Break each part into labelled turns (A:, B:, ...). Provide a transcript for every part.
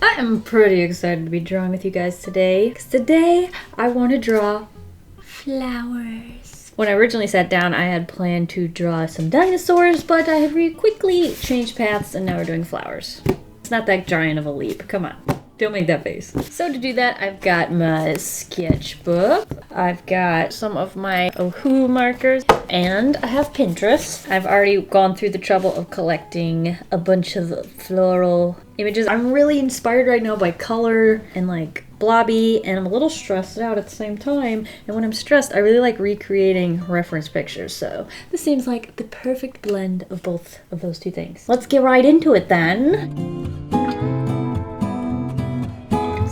A: I am pretty excited to be drawing with you guys today, because today I want to draw flowers. When I originally sat down, I had planned to draw some dinosaurs, but I have quickly changed paths and now we're doing flowers. It's not that giant of a leap, come on. Don't make that face. So to do that, I've got my sketchbook, I've got some of my Ohu markers, and I have Pinterest. I've already gone through the trouble of collecting a bunch of floral images. I'm really inspired right now by color and like blobby, and I'm a little stressed out at the same time. And when I'm stressed, I really like recreating reference pictures. So this seems like the perfect blend of both of those two things. Let's get right into it then.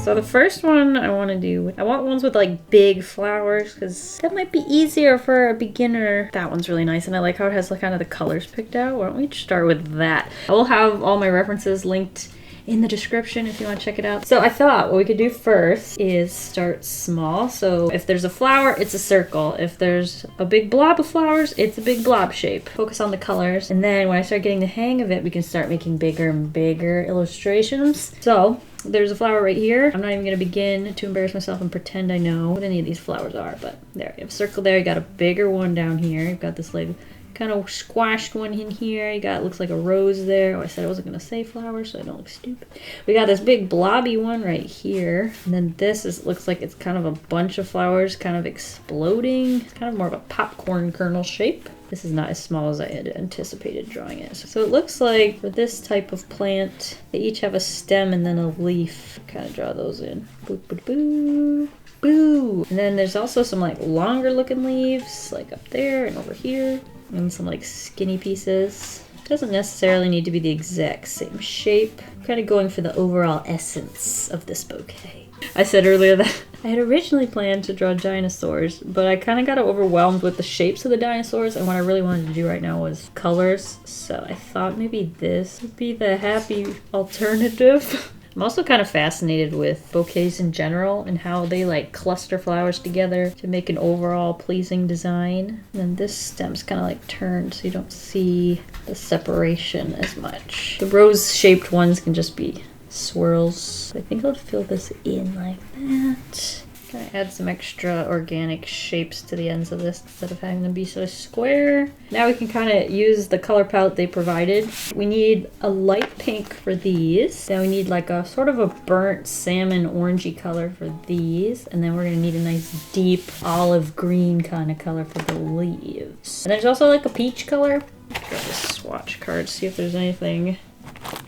A: So the first one I want to do, I want ones with like big flowers because that might be easier for a beginner. That one's really nice and I like how it has like kind of the colors picked out. Why don't we start with that? I will have all my references linked in the description if you want to check it out. So I thought what we could do first is start small. So if there's a flower, it's a circle. If there's a big blob of flowers, it's a big blob shape. Focus on the colors. And then when I start getting the hang of it, we can start making bigger and bigger illustrations. So there's a flower right here. I'm not even going to begin to embarrass myself and pretend I know what any of these flowers are, but there, you have a circle there. You got a bigger one down here. You've got this like kind of squashed one in here. You got, looks like a rose there. Oh, I said I wasn't going to say flowers, so I don't look stupid. We got this big blobby one right here. And then this is, looks like it's kind of a bunch of flowers kind of exploding. It's kind of more of a popcorn kernel shape. This is not as small as I had anticipated drawing it. So it looks like for this type of plant, they each have a stem and then a leaf. Kind of draw those in. Boo, boo, boo, boo. And then there's also some like longer looking leaves, like up there and over here. And some like skinny pieces. It doesn't necessarily need to be the exact same shape. I'm kind of going for the overall essence of this bouquet. I said earlier that I had originally planned to draw dinosaurs, but I kind of got overwhelmed with the shapes of the dinosaurs, and what I really wanted to do right now was colors, so I thought maybe this would be the happy alternative. I'm also kind of fascinated with bouquets in general and how they like cluster flowers together to make an overall pleasing design. And then this stem's kind of like turned so you don't see the separation as much. The rose-shaped ones can just be swirls. I think I'll fill this in like that. Gonna add some extra organic shapes to the ends of this instead of having them be so square. Now we can kind of use the color palette they provided. We need a light pink for these. Then we need like a sort of a burnt salmon orangey color for these. And then we're gonna need a nice deep olive green kind of color for the leaves. And there's also like a peach color. Grab this swatch card, see if there's anything.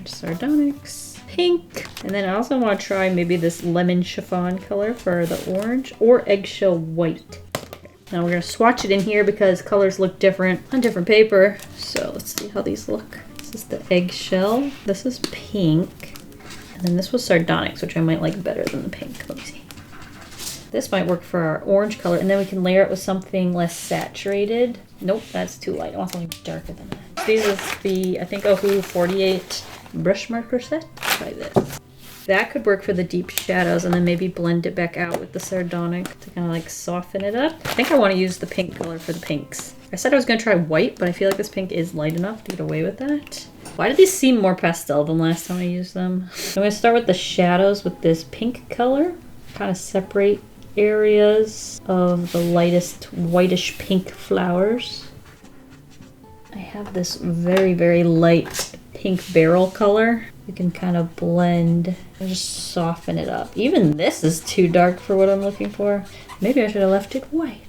A: Sardonyx. Pink. And then I also want to try maybe this lemon chiffon color for the orange or eggshell white. Okay. Now we're going to swatch it in here because colors look different on different paper. So let's see how these look. This is the eggshell. This is pink. And then this was sardonyx, which I might like better than the pink. Let me see. This might work for our orange color, and then we can layer it with something less saturated. Nope, that's too light. I want something darker than that. These is the, I think, Ohu 48 brush marker set. Try this. That could work for the deep shadows, and then maybe blend it back out with the sardonyx to kind of like soften it up. I think I want to use the pink color for the pinks. I said I was going to try white, but I feel like this pink is light enough to get away with that. Why do these seem more pastel than last time I used them? I'm going to start with the shadows with this pink color. Kind of separate areas of the lightest whitish pink flowers. I have this very, very light pink barrel color. You can kind of blend and just soften it up. Even this is too dark for what I'm looking for. Maybe I should have left it white.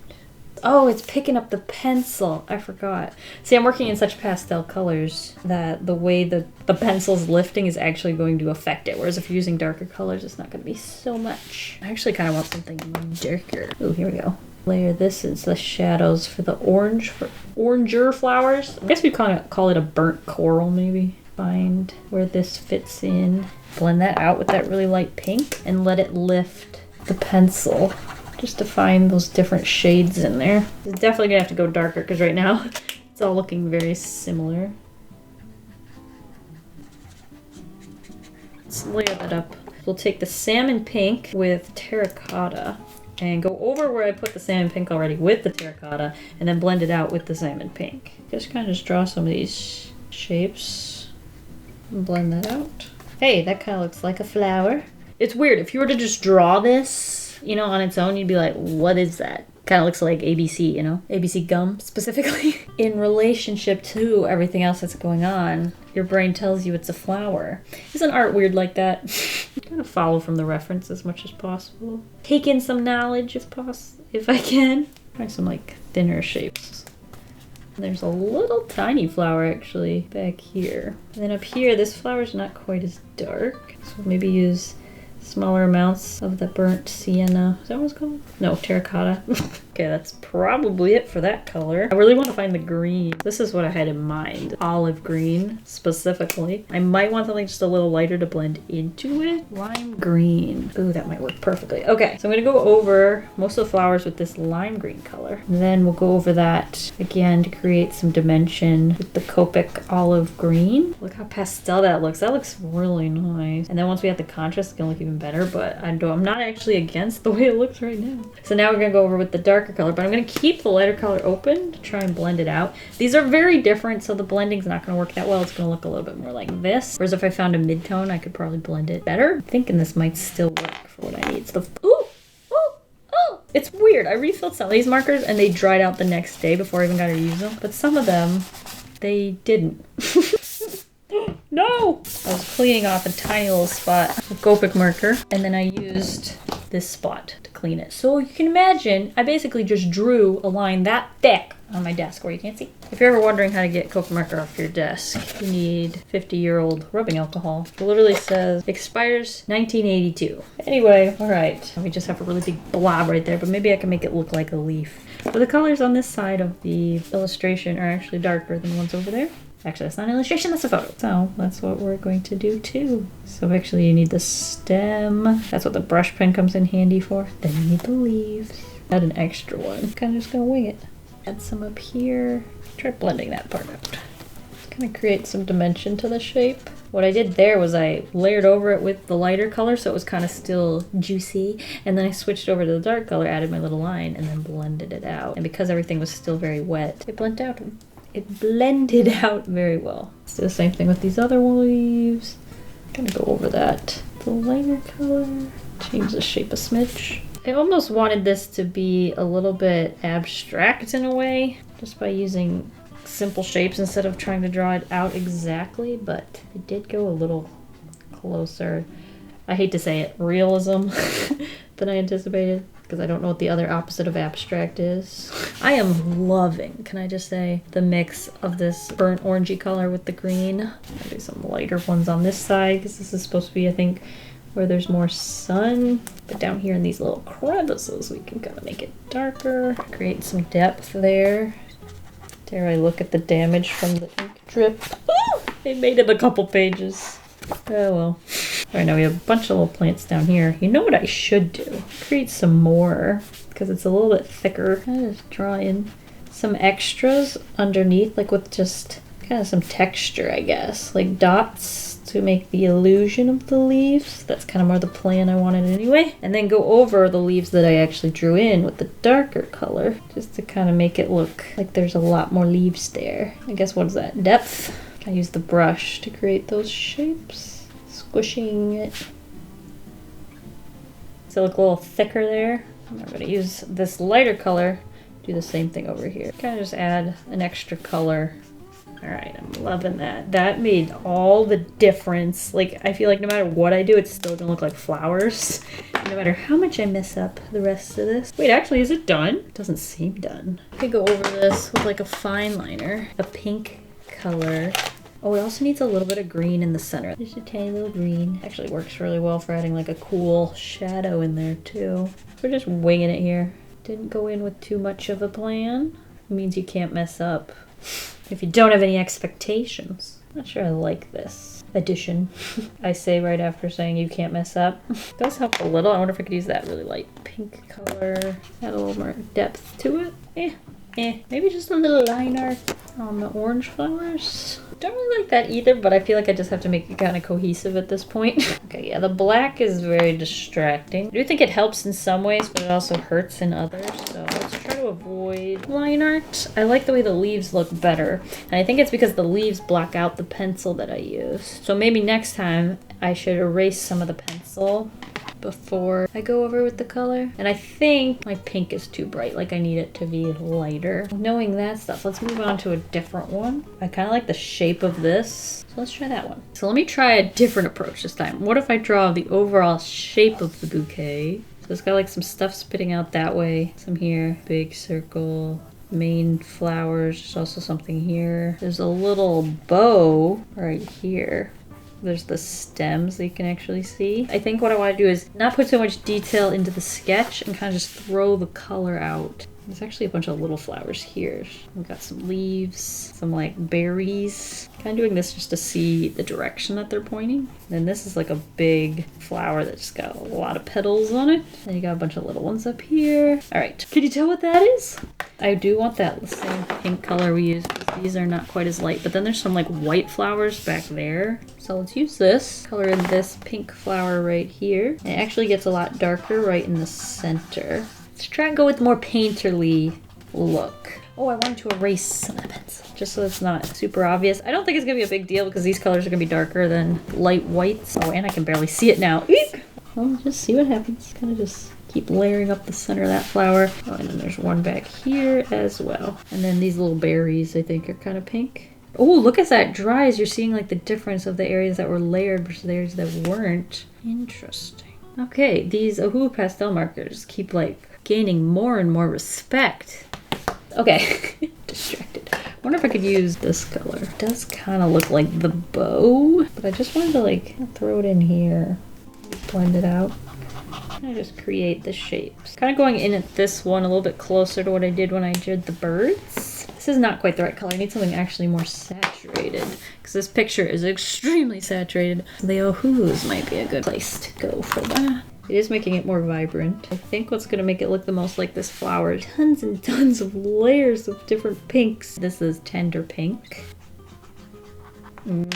A: Oh, it's picking up the pencil. I forgot. See, I'm working in such pastel colors that the way the pencil's lifting is actually going to affect it. Whereas if you're using darker colors, it's not going to be so much. I actually kind of want something darker. Oh, here we go. Layer this as the shadows for the orange, for oranger flowers. I guess we kind of call it a burnt coral, maybe. Find where this fits in. Blend that out with that really light pink and let it lift the pencil. Just to find those different shades in there. It's definitely gonna have to go darker because right now it's all looking very similar. Let's layer that up. We'll take the salmon pink with terracotta and go over where I put the salmon pink already with the terracotta and then blend it out with the salmon pink. Just kind of draw some of these shapes and blend that out. Hey, that kind of looks like a flower. It's weird. If you were to just draw this, you know, on its own, you'd be like, what is that? Kind of looks like ABC, you know? ABC gum, specifically. In relationship to everything else that's going on, your brain tells you it's a flower. Isn't art weird like that? Kind of follow from the reference as much as possible. Take in some knowledge if I can. Find some, like, thinner shapes. And there's a little tiny flower, actually, back here. And then up here, this flower's not quite as dark. So maybe use smaller amounts of the burnt sienna. Is that what it's called? No, terracotta. Okay, that's probably it for that color. I really want to find the green. This is what I had in mind. Olive green, specifically. I might want something just a little lighter to blend into it. Lime green. Ooh, that might work perfectly. Okay, so I'm gonna go over most of the flowers with this lime green color. And then we'll go over that again to create some dimension with the Copic olive green. Look how pastel that looks. That looks really nice. And then once we have the contrast, it's gonna look even better, but I'm not actually against the way it looks right now. So now we're gonna go over with the darker color, but I'm gonna keep the lighter color open to try and blend it out. These are very different, so the blending's not gonna work that well. It's gonna look a little bit more like this. Whereas if I found a mid-tone, I could probably blend it better. I'm thinking this might still work for what I need. So it's weird. I refilled some of these markers and they dried out the next day before I even got to use them. But some of them, they didn't. No! I was cleaning off a tiny little spot with Copic marker, and then I used this spot to clean it. So you can imagine, I basically just drew a line that thick on my desk where you can't see. If you're ever wondering how to get Copic marker off your desk, you need 50-year-old rubbing alcohol. It literally says, expires 1982. Anyway, all right. We just have a really big blob right there, but maybe I can make it look like a leaf. But the colors on this side of the illustration are actually darker than the ones over there. Actually, that's not an illustration, that's a photo. So that's what we're going to do too. So actually you need the stem. That's what the brush pen comes in handy for. Then you need the leaves. Add an extra one. Kind of just gonna wing it. Add some up here. Try blending that part out. Kind of create some dimension to the shape. What I did there was I layered over it with the lighter color so it was kind of still juicy. And then I switched over to the dark color, added my little line, and then blended it out. And because everything was still very wet, it blended out. It blended out very well. Let's do the same thing with these other leaves. I'm gonna go over that. The lighter color. Change the shape a smidge. I almost wanted this to be a little bit abstract in a way, just by using simple shapes instead of trying to draw it out exactly, but it did go a little closer. I hate to say it, realism than I anticipated, because I don't know what the other opposite of abstract is. I am loving, can I just say, the mix of this burnt orangey color with the green. Maybe some lighter ones on this side, because this is supposed to be, I think, where there's more sun. But down here in these little crevices, we can kind of make it darker, create some depth there. Dare I look at the damage from the ink drip? It made it a couple pages. Oh well. All right, now we have a bunch of little plants down here. You know what I should do? Create some more, because it's a little bit thicker. I just draw in some extras underneath, like with just kind of some texture, I guess. Like dots to make the illusion of the leaves. That's kind of more the plan I wanted anyway. And then go over the leaves that I actually drew in with the darker color, just to kind of make it look like there's a lot more leaves there. I guess, what is that? Depth? I use the brush to create those shapes. Squishing it. So look a little thicker there. I'm going to use this lighter color, do the same thing over here. Kind of just add an extra color. All right, I'm loving that. That made all the difference. Like, I feel like no matter what I do, it's still gonna look like flowers. No matter how much I mess up the rest of this. Wait, actually, is it done? It doesn't seem done. I could go over this with like a fine liner, a pink color. Oh, it also needs a little bit of green in the center. Just a tiny little green. Actually works really well for adding like a cool shadow in there too. We're just winging it here. Didn't go in with too much of a plan. It means you can't mess up if you don't have any expectations. Not sure I like this addition. I say right after saying you can't mess up. It does help a little. I wonder if I could use that really light pink color. Add a little more depth to it. Maybe just a little line art on the orange flowers. Don't really like that either, but I feel like I just have to make it kind of cohesive at this point. Okay, yeah, the black is very distracting. I do think it helps in some ways, but it also hurts in others. So let's try to avoid line art. I like the way the leaves look better. And I think it's because the leaves block out the pencil that I use. So maybe next time, I should erase some of the pencil before I go over with the color. And I think my pink is too bright, like I need it to be lighter. Knowing that stuff, let's move on to a different one. I kind of like the shape of this, so let's try that one. So let me try a different approach this time. What if I draw the overall shape of the bouquet? So it's got like some stuff spitting out that way, some here, big circle, main flowers. There's also something here. There's a little bow right here. There's the stems that you can actually see. I think what I want to do is not put so much detail into the sketch and kind of just throw the color out. There's actually a bunch of little flowers here. We've got some leaves, some like berries. Kind of doing this just to see the direction that they're pointing. Then this is like a big flower that's got a lot of petals on it. And you got a bunch of little ones up here. All right, can you tell what that is? I do want that same pink color we use because these are not quite as light. But then there's some like white flowers back there. So let's use this, color in this pink flower right here. And it actually gets a lot darker right in the center. Let's try and go with the more painterly look. Oh, I wanted to erase some of the pencil just so it's not super obvious. I don't think it's gonna be a big deal because these colors are gonna be darker than light whites. Oh, and I can barely see it now. Eek! Well, just see what happens. Kind of just keep layering up the center of that flower. Oh, and then there's one back here as well. And then these little berries I think are kind of pink. Oh, look as that dries. You're seeing like the difference of the areas that were layered versus the areas that weren't. Interesting. Okay, these Ohu pastel markers keep like gaining more and more respect. Okay, distracted. I wonder if I could use this color. It does kind of look like the bow, but I just wanted to like throw it in here, blend it out. And I just create the shapes. Kind of going in at this one a little bit closer to what I did when I did the birds. This is not quite the right color. I need something actually more saturated because this picture is extremely saturated. The Ohus might be a good place to go for that. It is making it more vibrant. I think what's going to make it look the most like this flower. Tons and tons of layers of different pinks. This is tender pink. What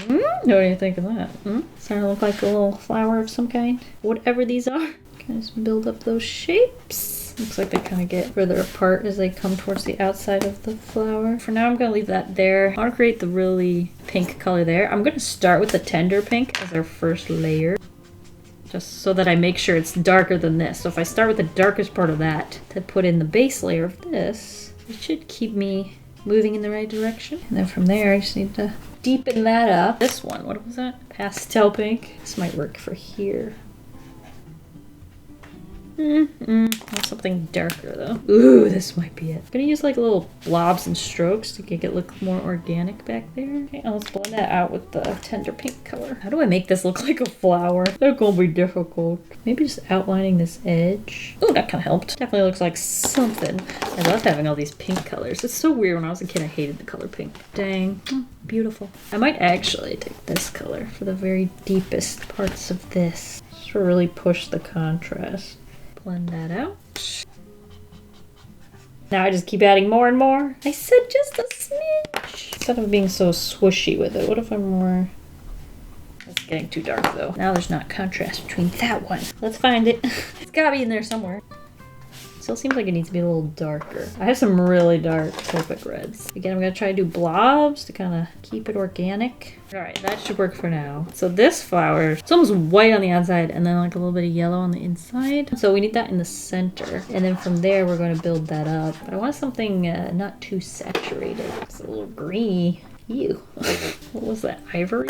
A: do you think of that? Starting to look like a little flower of some kind. Whatever these are. Kind of just build up those shapes. Looks like they kind of get further apart as they come towards the outside of the flower. For now, I'm going to leave that there. I want to create the really pink color there. I'm going to start with the tender pink as our first layer. Just so that I make sure it's darker than this. So if I start with the darkest part of that to put in the base layer of this, it should keep me moving in the right direction. And then from there, I just need to deepen that up. This one, what was that? Pastel pink. This might work for here. Want something darker though. Ooh, this might be it. I'm gonna use like little blobs and strokes to make it look more organic back there. Okay, let's blend that out with the tender pink color. How do I make this look like a flower? That's gonna be difficult. Maybe just outlining this edge. Ooh, that kind of helped. Definitely looks like something. I love having all these pink colors. It's so weird. When I was a kid, I hated the color pink. Dang. Beautiful. I might actually take this color for the very deepest parts of this. Just to really push the contrast. Blend that out. Now I just keep adding more and more. I said just a smidge. Instead of being so swooshy with it, what if I'm more... That's getting too dark though. Now there's not contrast between that one. Let's find it. It's gotta be in there somewhere. Still seems like it needs to be a little darker. I have some really dark Copic reds. Again, I'm gonna try to do blobs to kind of keep it organic. All right, that should work for now. So this flower, it's almost white on the outside and then like a little bit of yellow on the inside. So we need that in the center. And then from there, we're going to build that up. But I want something not too saturated. It's a little greeny. Ew. What was that, ivory?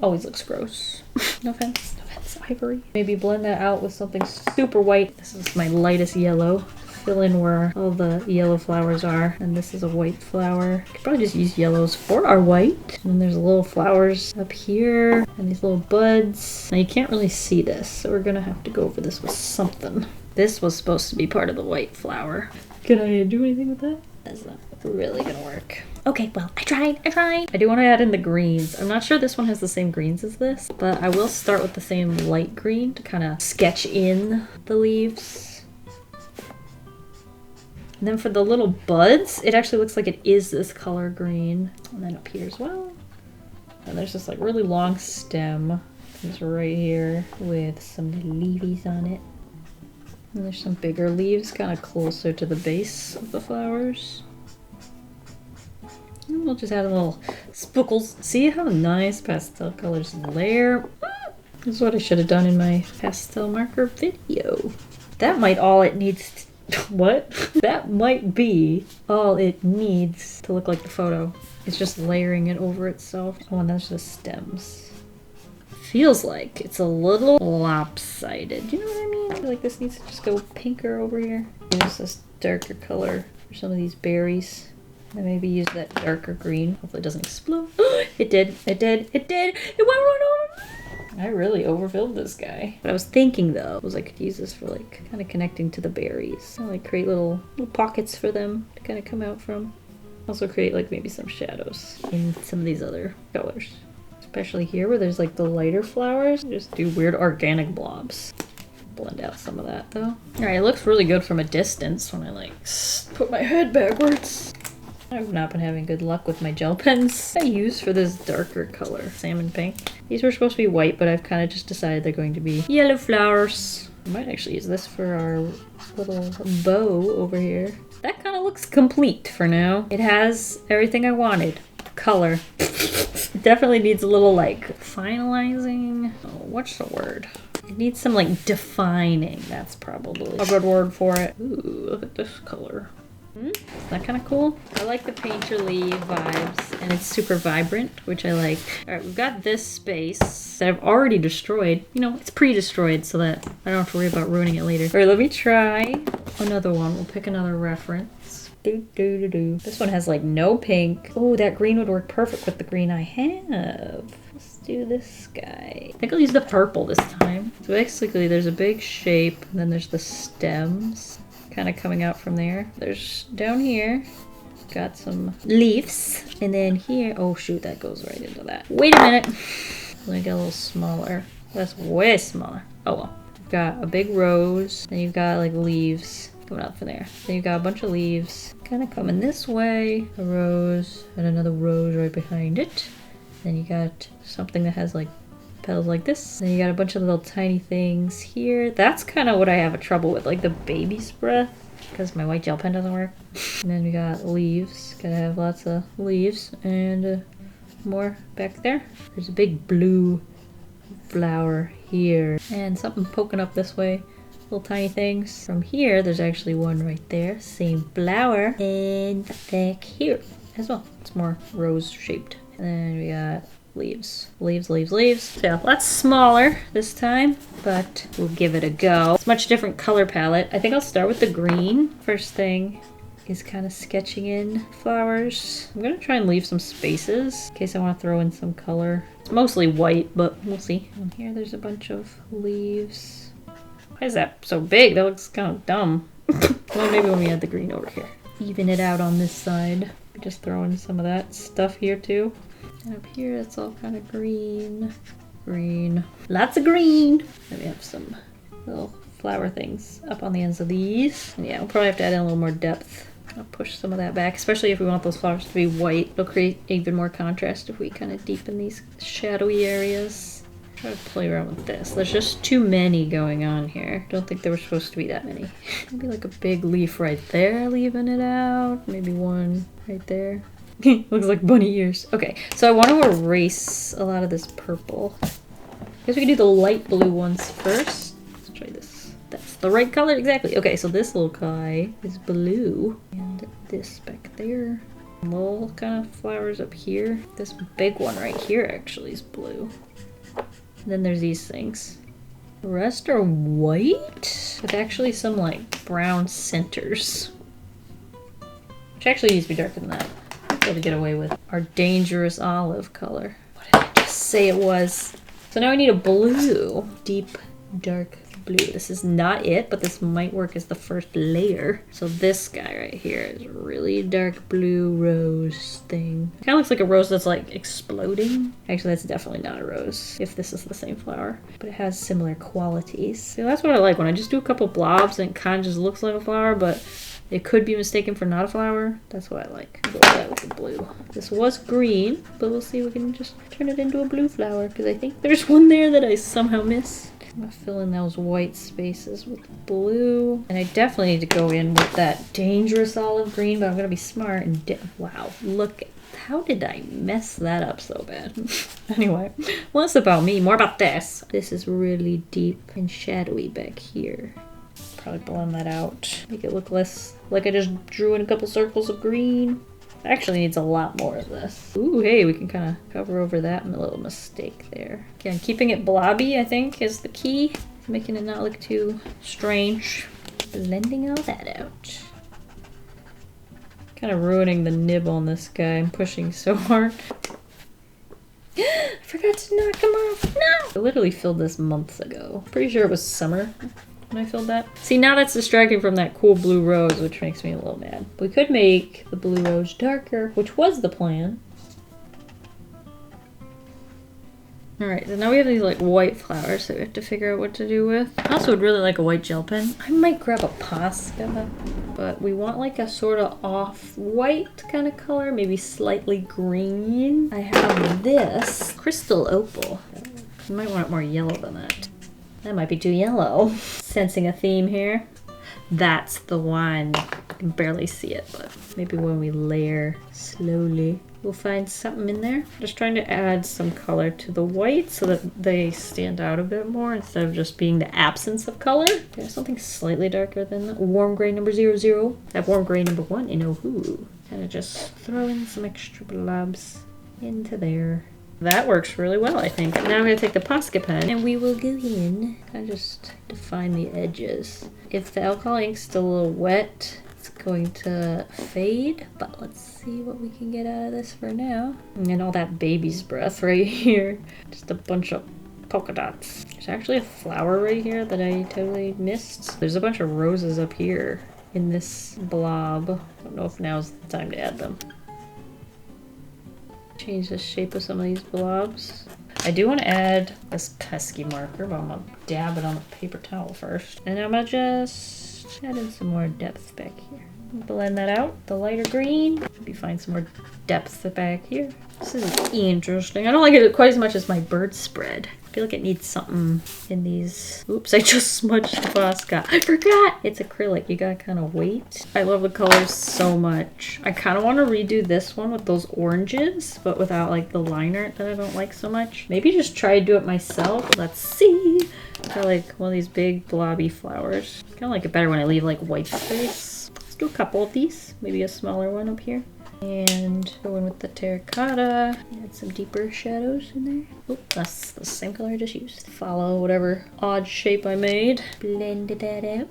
A: Always looks gross. No offense. No offense, ivory. Maybe blend that out with something super white. This is my lightest yellow. Fill in where all the yellow flowers are. And this is a white flower. Could probably just use yellows for our white. And then there's little flowers up here and these little buds. Now you can't really see this, so we're gonna have to go over this with something. This was supposed to be part of the white flower. Can I do anything with that? That's not really gonna work. Okay, well, I tried. I do want to add in the greens. I'm not sure this one has the same greens as this, but I will start with the same light green to kind of sketch in the leaves. And then for the little buds, it actually looks like it is this color green. And then up here as well. And there's this like really long stem. It's right here with some leavies on it. And there's some bigger leaves kind of closer to the base of the flowers. We'll just add a little spookles. See how nice pastel colors layer? This is what I should have done in my pastel marker video. That might all it needs to, what? That might be all it needs to look like the photo. It's just layering it over itself. Oh, and that's just stems. Feels like it's a little lopsided. You know what I mean? I feel like this needs to just go pinker over here. Use this darker color for some of these berries. And maybe use that darker green. Hopefully it doesn't explode. It did. It did. It did. It went right over. I really overfilled this guy. But I was thinking though, was I could use this for like kind of connecting to the berries. I'll like create little pockets for them to kind of come out from. Also create like maybe some shadows in some of these other colors. Especially here where there's like the lighter flowers. Just do weird organic blobs. Blend out some of that though. Alright, it looks really good from a distance when I like put my head backwards. I've not been having good luck with my gel pens I use for this darker color, salmon pink. These were supposed to be white, but I've kind of just decided they're going to be yellow flowers. I might actually use this for our little bow over here. That kind of looks complete for now. It has everything I wanted. Color. It definitely needs a little like finalizing. Oh, what's the word? It needs some like defining. That's probably a good word for it. Ooh, look at this color. Isn't that kind of cool? I like the painterly vibes and it's super vibrant, which I like. All right, we've got this space that I've already destroyed. You know, it's pre-destroyed so that I don't have to worry about ruining it later. All right, let me try another one. We'll pick another reference. This one has like no pink. Oh, that green would work perfect with the green I have. Let's do this guy. I think I'll use the purple this time. So basically there's a big shape and then there's the stems kind of coming out from there. There's down here, got some leaves. And then here, oh shoot, that goes right into that. Wait a minute. Let me get a little smaller. That's way smaller. Oh well. You've got a big rose, then you've got like leaves coming out from there. Then you've got a bunch of leaves kind of coming this way. A rose and another rose right behind it. Then you got something that has like petals like this. Then you got a bunch of little tiny things here. That's kind of what I have a trouble with, like the baby's breath, because my white gel pen doesn't work. And then we got leaves. Gotta have lots of leaves and more back there. There's a big blue flower here and something poking up this way. Little tiny things. From here, there's actually one right there. Same flower. And back here as well. It's more rose shaped. And then we got leaves. Leaves, leaves, leaves. So yeah, lots smaller this time, but we'll give it a go. It's a much different color palette. I think I'll start with the green. First thing is kind of sketching in flowers. I'm gonna try and leave some spaces in case I want to throw in some color. It's mostly white, but we'll see. And here there's a bunch of leaves. Why is that so big? That looks kind of dumb. Well, maybe when we add the green over here. Even it out on this side. Just throw in some of that stuff here too. And up here, it's all kind of green. Green. Lots of green. Then we have some little flower things up on the ends of these. And yeah, we'll probably have to add in a little more depth. I'll push some of that back, especially if we want those flowers to be white. It'll create even more contrast if we kind of deepen these shadowy areas. Try to play around with this. There's just too many going on here. Don't think there were supposed to be that many. Maybe like a big leaf right there, leaving it out. Maybe one right there. Looks like bunny ears. Okay, so I want to erase a lot of this purple. I guess we can do the light blue ones first. Let's try this. That's the right color, exactly. Okay, so this little guy is blue. And this back there. Little kind of flowers up here. This big one right here actually is blue. And then there's these things. The rest are white with actually some like brown centers. Which actually needs to be darker than that. I'll to get away with our dangerous olive color. What did I just say it was? So now I need a blue. Deep, dark blue. This is not it, but this might work as the first layer. So this guy right here is a really dark blue rose thing. Kind of looks like a rose that's like exploding. Actually, that's definitely not a rose, if this is the same flower. But it has similar qualities. So that's what I like, when I just do a couple blobs and it kind of just looks like a flower, but it could be mistaken for not a flower. That's what I like. Go with that with the blue. This was green, but we'll see if we can just turn it into a blue flower, because I think there's one there that I somehow missed. I'm gonna fill in those white spaces with blue. And I definitely need to go in with that dangerous olive green, but I'm gonna be smart and wow, look, how did I mess that up so bad? Anyway, less about me, more about this. This is really deep and shadowy back here. Probably blend that out, make it look less like I just drew in a couple circles of green. Actually needs a lot more of this. Ooh, hey, we can kind of cover over that and a little mistake there. Again, keeping it blobby, I think, is the key. Making it not look too strange. Blending all that out. Kind of ruining the nib on this guy. I'm pushing so hard. I forgot to knock him off. No! I literally filled this months ago. Pretty sure it was summer when I filled that. See, now that's distracting from that cool blue rose, which makes me a little mad. We could make the blue rose darker, which was the plan. Alright, so now we have these like white flowers that we have to figure out what to do with. I also would really like a white gel pen. I might grab a Posca, but we want like a sort of off-white kind of color, maybe slightly green. I have this crystal opal. You might want it more yellow than that. That might be too yellow. Sensing a theme here. That's the one. I can barely see it, but maybe when we layer slowly, we'll find something in there. Just trying to add some color to the white so that they stand out a bit more instead of just being the absence of color. There's something slightly darker than the warm gray number 00. That warm gray number 1 in Ohu. Kind of just throw in some extra blobs into there. That works really well, I think. Now I'm going to take the Posca pen and we will go in and just define the edges. If the alcohol ink's still a little wet, it's going to fade, but let's see what we can get out of this for now. And all that baby's breath right here. Just a bunch of polka dots. There's actually a flower right here that I totally missed. There's a bunch of roses up here in this blob. I don't know if now's the time to add them. Change the shape of some of these blobs. I do want to add this pesky marker, but I'm gonna dab it on a paper towel first. And I'm gonna just add in some more depth back here. Blend that out, the lighter green. Maybe find some more depth back here. This is interesting. I don't like it quite as much as my bird spread. I feel like it needs something in these. Oops, I just smudged the Posca. I forgot! It's acrylic, you gotta kind of wait. I love the colors so much. I kind of want to redo this one with those oranges, but without like the liner that I don't like so much. Maybe just try to do it myself. Let's see. I like one of these big blobby flowers. Kind of like it better when I leave like white space. Let's do a couple of these. Maybe a smaller one up here. And go in with the terracotta. Add some deeper shadows in there. Oh, that's the same color I just used. Follow whatever odd shape I made. Blend that out.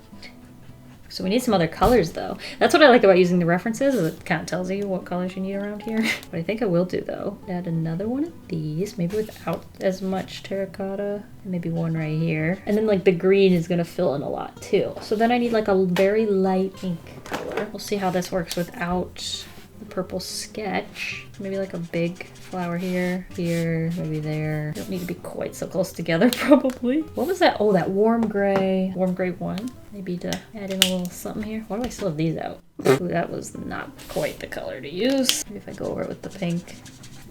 A: So we need some other colors though. That's what I like about using the references, is it kind of tells you what colors you need around here. What I think I will do though, add another one of these, maybe without as much terracotta, and maybe one right here. And then like the green is gonna fill in a lot too. So then I need like a very light pink color. We'll see how this works without the purple sketch. Maybe like a big flower here, maybe there. Don't need to be quite so close together probably. What was that? Oh, that warm gray 1. Maybe to add in a little something here. Why do I still have these out? Ooh, that was not quite the color to use. Maybe if I go over it with the pink.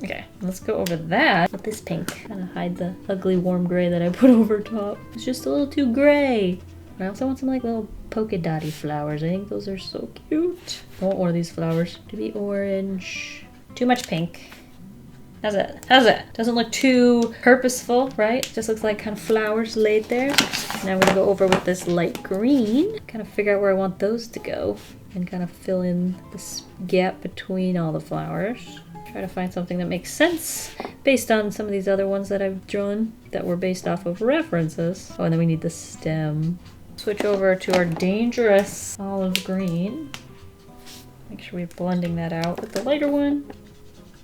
A: Okay, let's go over that with this pink. Kind of hide the ugly warm gray that I put over top. It's just a little too gray. I also want some like little polka dotty flowers. I think those are so cute. I want one of these flowers to be orange. Too much pink. How's that? How's that? Doesn't look too purposeful, right? Just looks like kind of flowers laid there. Now I'm gonna go over with this light green. Kind of figure out where I want those to go. And kind of fill in this gap between all the flowers. Try to find something that makes sense based on some of these other ones that I've drawn that were based off of references. Oh, and then we need the stem. Switch over to our dangerous olive green. Make sure we're blending that out with the lighter one.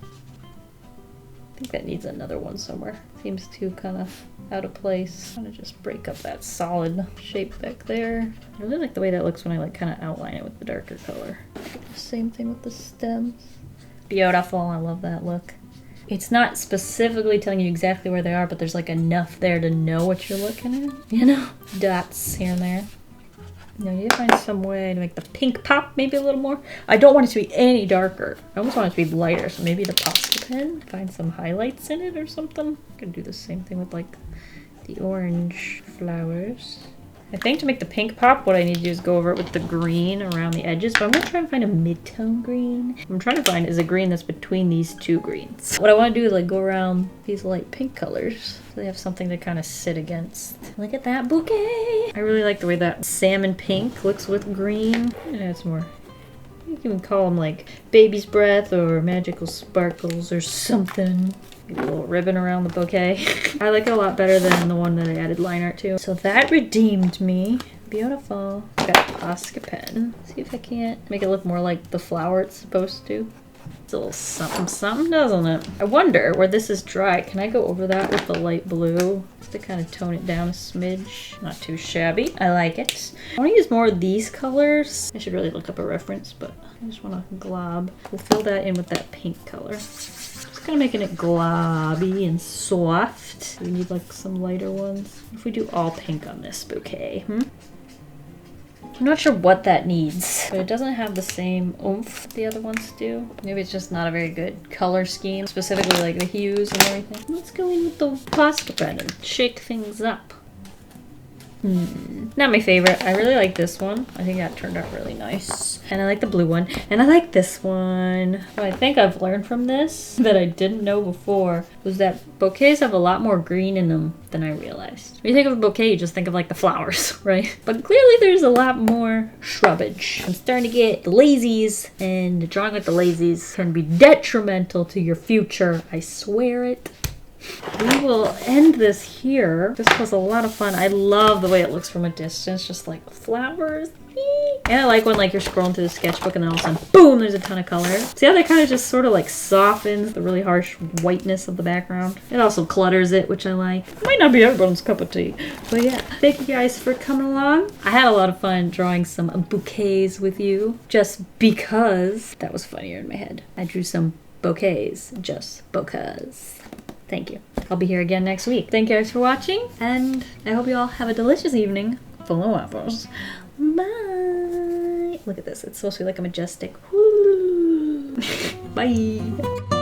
A: I think that needs another one somewhere. Seems too kind of out of place. I'm gonna just break up that solid shape back there. I really like the way that looks when I like kind of outline it with the darker color. Same thing with the stems. Beautiful, I love that look. It's not specifically telling you exactly where they are, but there's like enough there to know what you're looking at, you know? Dots here and there. Now you need to find some way to make the pink pop maybe a little more. I don't want it to be any darker. I almost want it to be lighter, so maybe the Posca pen. Find some highlights in it or something. I can do the same thing with like the orange flowers. I think to make the pink pop, what I need to do is go over it with the green around the edges. But I'm gonna try and find a mid-tone green. What I'm trying to find is a green that's between these two greens. What I want to do is like go around these light pink colors, so they have something to kind of sit against. Look at that bouquet! I really like the way that salmon pink looks with green. Yeah, it's more. You can call them like baby's breath or magical sparkles or something. Maybe a little ribbon around the bouquet. I like it a lot better than the one that I added line art to. So that redeemed me. Beautiful. Got a Posca pen. See if I can't make it look more like the flower it's supposed to. It's a little something something, doesn't it? I wonder where this is dry. Can I go over that with the light blue? Just to kind of tone it down a smidge. Not too shabby. I like it. I want to use more of these colors. I should really look up a reference, but I just want to glob. We'll fill that in with that pink color. Kind of making it globby and soft. We need like some lighter ones. If we do all pink on this bouquet, I'm not sure what that needs, but it doesn't have the same oomph the other ones do. Maybe it's just not a very good color scheme, specifically like the hues and everything. Let's go in with the Posca pen and shake things up. Not my favorite. I really like this one. I think that turned out really nice. And I like the blue one. And I like this one. What I think I've learned from this that I didn't know before was that bouquets have a lot more green in them than I realized. When you think of a bouquet, you just think of like the flowers, right? But clearly there's a lot more shrubbage. I'm starting to get the lazies, and drawing with the lazies can be detrimental to your future. I swear it. We will end this here. This was a lot of fun. I love the way it looks from a distance, just like flowers. And I like when like you're scrolling through the sketchbook and then all of a sudden, boom, there's a ton of color. See how that kind of just sort of like softens the really harsh whiteness of the background? It also clutters it, which I like. It might not be everyone's cup of tea, but yeah. Thank you guys for coming along. I had a lot of fun drawing some bouquets with you, just because that was funnier in my head. I drew some bouquets just because. Thank you. I'll be here again next week. Thank you guys for watching, and I hope you all have a delicious evening full of waffles. Bye! Look at this. It's supposed to be like a majestic. Woo! Bye!